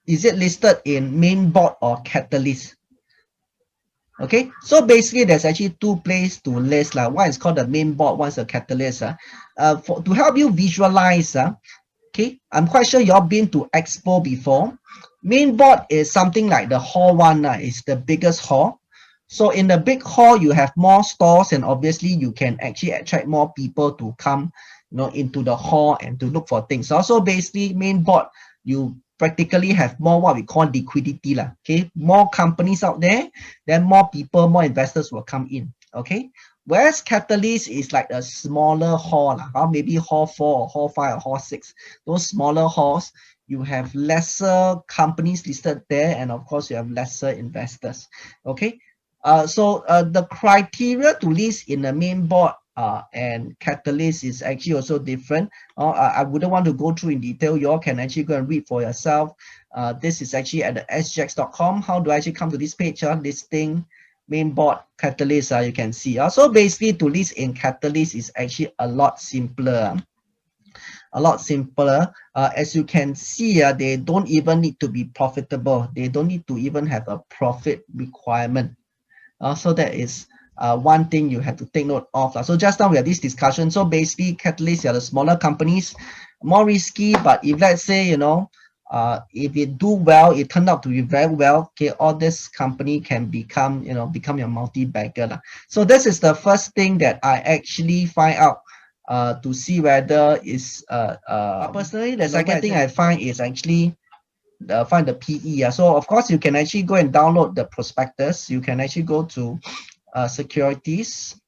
is it listed in main board or catalyst? Okay, so basically there's actually two places to list. One is called the main board, one is the catalyst. To help you visualize, okay, I'm quite sure you've been to Expo before. Main board is something like the hall one, it's the biggest hall. So in the big hall, you have more stores, and obviously you can actually attract more people to come, into the hall and to look for things. Also, basically, main board, you practically have more what we call liquidity, okay? More companies out there, then more people, more investors will come in, okay? Whereas Catalyst is like a smaller hall, maybe hall 4 or hall 5 or hall 6. Those smaller halls, you have lesser companies listed there, and of course you have lesser investors, okay? So the criteria to list in the main board and catalyst is actually also different. I wouldn't want to go through in detail. You all can actually go and read for yourself. This is actually at the sgx.com. How do I actually come to this page? Listing main board catalyst, you can see. So basically to list in catalyst is actually a lot simpler. A lot simpler. As you can see, they don't even need to be profitable. They don't need to even have a profit requirement. So that is one thing you have to take note of. So just now we had this discussion. So basically, catalysts are the smaller companies, more risky. But if let's say, if it do well, it turned out to be very well, okay, all this company can become your multi-bagger. So this is the first thing that I actually find out to see whether is personally, the second thing I find is actually find the PE. So of course you can actually go and download the prospectus. You can actually go to securities,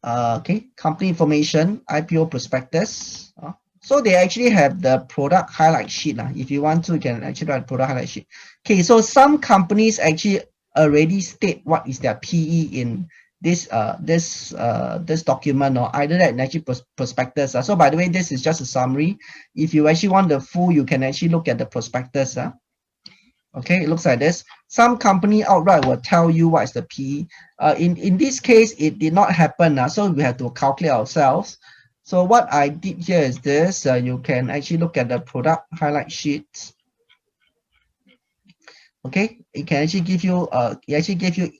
okay, company information, IPO prospectus. So they actually have the product highlight sheet. If you want to, you can actually write product highlight sheet. Okay, so some companies actually already state what is their PE in this document, or either that in actually prospectus. So by the way, this is just a summary. If you actually want the full, you can actually look at the prospectus. Okay, it looks like this. Some company outright will tell you what is the PE. In this case, it did not happen. So we have to calculate ourselves. So what I did here is this. You can actually look at the product highlight sheets. Okay, it can actually give you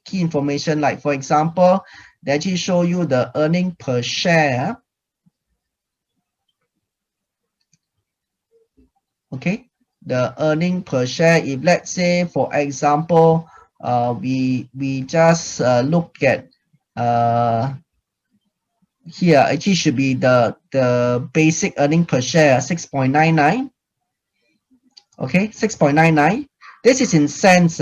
key information, like for example, they actually show you the earning per share. Okay, the earning per share. If let's say for example, we just look at here, actually should be the basic earning per share 6.99. Okay, 6.99. This is in cents.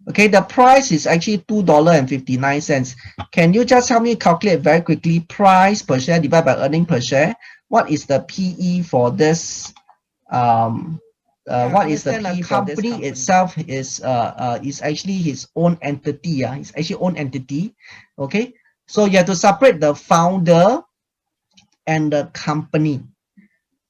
Okay, the price is actually $2.59. Can you just help me calculate very quickly price per share divided by earning per share? What is the PE for this? What is the PE for this company itself is actually his own entity. It's actually own entity. Okay, so you have to separate the founder and the company.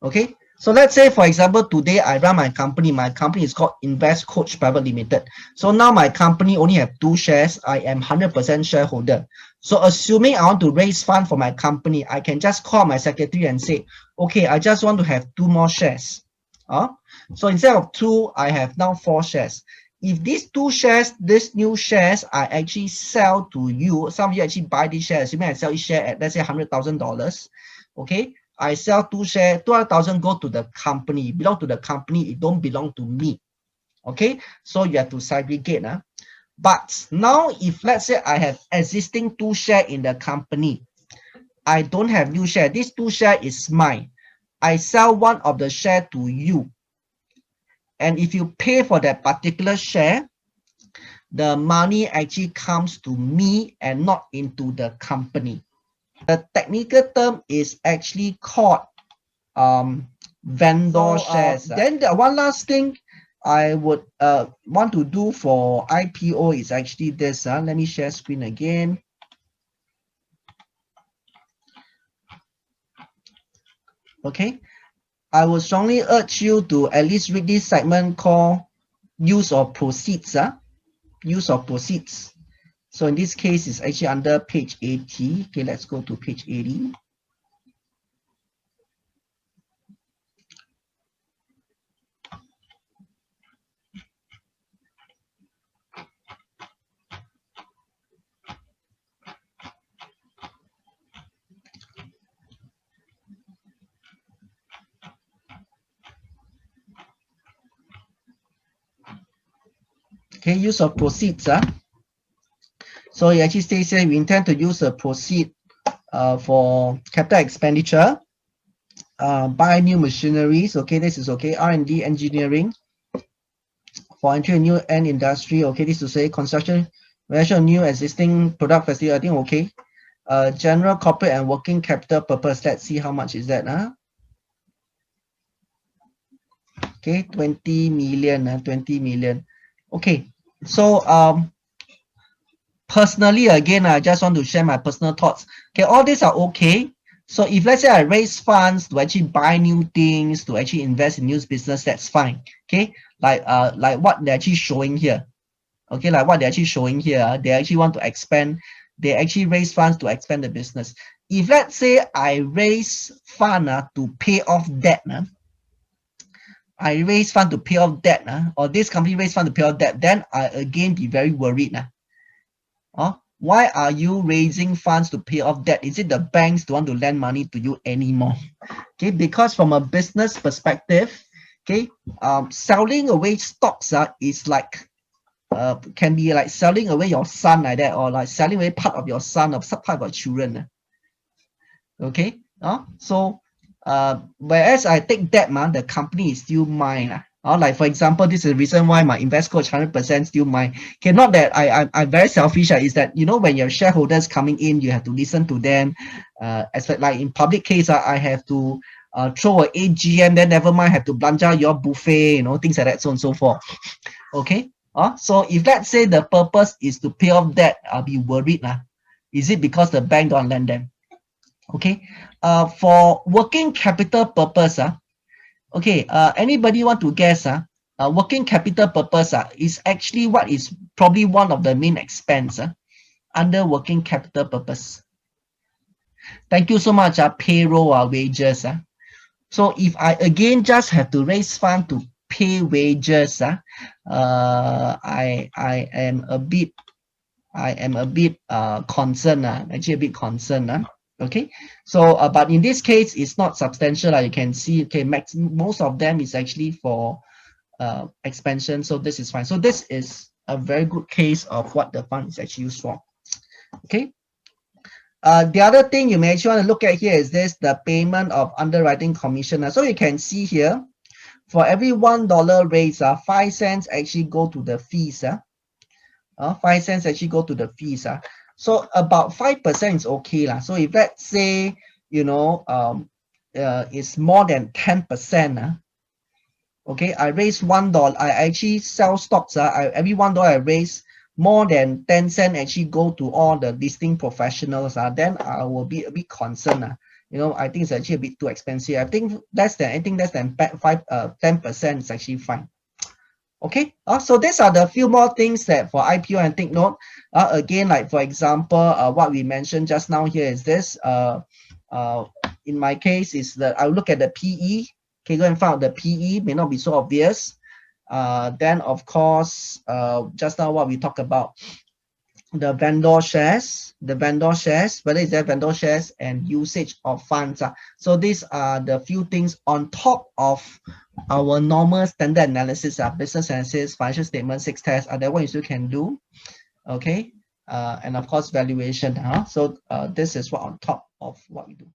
Okay, so let's say for example today I run my company. My company is called Invest Coach Private Limited. So now my company only have 2 shares. I am 100% shareholder. So assuming I want to raise fund for my company, I can just call my secretary and say, okay, I just want to have 2 more shares. So instead of 2, I have now 4 shares. If these 2 shares, these new shares, I actually sell to you, some of you actually buy these shares. You may sell each share at, let's say, $100,000. Okay, I sell 2 shares, 200,000 go to the company. It belong to the company. It don't belong to me. Okay, so you have to segregate. But now, if let's say I have existing 2 shares in the company, I don't have new share. This 2 share is mine. I sell one of the share to you. And if you pay for that particular share, the money actually comes to me and not into the company. The technical term is actually called vendor shares. Then the one last thing I would want to do for IPO is actually this. Let me share screen again. Okay, I would strongly urge you to at least read this segment called use of proceeds. Use of proceeds. So in this case, it's actually under page 80. Okay, let's go to page 80. Okay, use of proceeds. So it actually states here we intend to use the proceed for capital expenditure, buy new machineries. Okay, this is okay. R&D engineering for entry a new end industry. Okay, this is say construction, renovation of new existing product facility. I think okay. General corporate and working capital purpose. Let's see how much is that. Okay, 20 million. 20 million. Okay, so personally, again, I just want to share my personal thoughts. Okay, all these are okay. So if let's say I raise funds to actually buy new things, to actually invest in new business, that's fine. Okay, like what they're actually showing here. Okay, like what they're actually showing here, they actually want to expand. They actually raise funds to expand the business. If let's say I raise fund to pay off debt, I raise fund to pay off debt, or this company raise fund to pay off debt, then I again be very worried. Why are you raising funds to pay off debt? Is it the banks don't want to lend money to you anymore? Okay, because from a business perspective, okay, selling away stocks is like can be like selling away your son like that, or like selling away part of your son or some part of your children. Okay, so whereas I take debt, the company is still mine. Like for example, this is the reason why my invest coach 100% still mine. Okay, not that I'm very selfish. Is that when your shareholders coming in, you have to listen to them. Expect like in public case, I have to throw a AGM. Then never mind, have to belanja your buffet. Things like that, so on and so forth. Okay. So if let's say the purpose is to pay off debt, I'll be worried. Is it because the bank don't lend them? Okay. For working capital purpose, okay, anybody want to guess? Working capital purpose is actually what is probably one of the main expense under working capital purpose. Thank you so much. Payroll wages. So if I again just have to raise fund to pay wages, I am a bit concerned. Actually a bit concerned. Okay, so but in this case it's not substantial. You can see, okay, most of them is actually for expansion, so this is fine. So this is a very good case of what the fund is actually used for. Okay, the other thing you may actually want to look at here is this, the payment of underwriting commission. So you can see here, for every $1 raise, 5 cents actually go to the fees. 5 cents actually go to the fees. So about 5% is okay. So if let's say, it's more than 10%, okay, I raise $1, I actually sell stocks. Every $1 I raise, more than 10 cents actually go to all the listing professionals. Then I will be a bit concerned. I think it's actually a bit too expensive. I think less than 10% is actually fine. Okay, so these are the few more things that for IPO and take note. Again, like for example, what we mentioned just now here is this. In my case, is that I'll look at the PE. Okay, go and find out the PE, may not be so obvious. Then of course, just now what we talked about, the vendor shares, whether it's their vendor shares and usage of funds. So these are the few things on top of our normal standard analysis, business analysis, financial statement, 6 tests, that what you still can do. Okay, and of course valuation. So this is what on top of what we do.